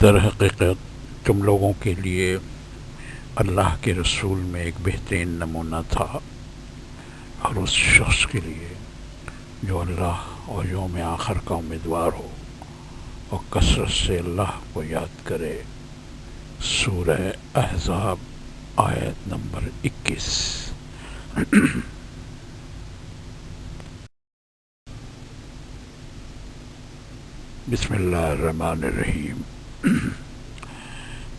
در حقیقت تم لوگوں کے لیے اللہ کے رسول میں ایک بہترین نمونہ تھا، اور اس شخص کے لیے جو اللہ اور یوم آخر کا امیدوار ہو اور کثرت سے اللہ کو یاد کرے۔ سورہ احزاب آیت نمبر 21۔ بسم اللہ الرحمن الرحیم۔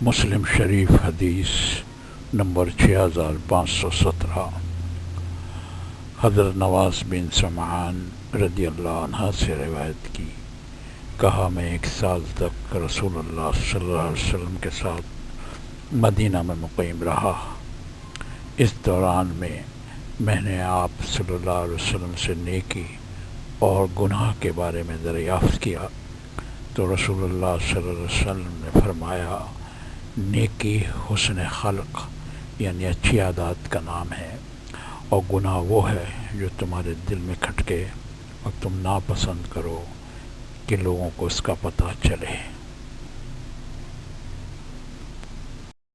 مسلم شریف حدیث نمبر 6517، حضرت نواز بن سمعان رضی اللہ عنہ سے روایت کی، کہا میں 1 سال تک رسول اللہ صلی اللہ علیہ وسلم کے ساتھ مدینہ میں مقیم رہا۔ اس دوران میں نے آپ صلی اللہ علیہ وسلم سے نیکی اور گناہ کے بارے میں دریافت کیا تو رسول اللہ صلی اللہ علیہ وسلم نے فرمایا، نیکی حسن خلق یعنی اچھی عادات کا نام ہے، اور گناہ وہ ہے جو تمہارے دل میں کھٹکے اور تم ناپسند کرو کہ لوگوں کو اس کا پتہ چلے۔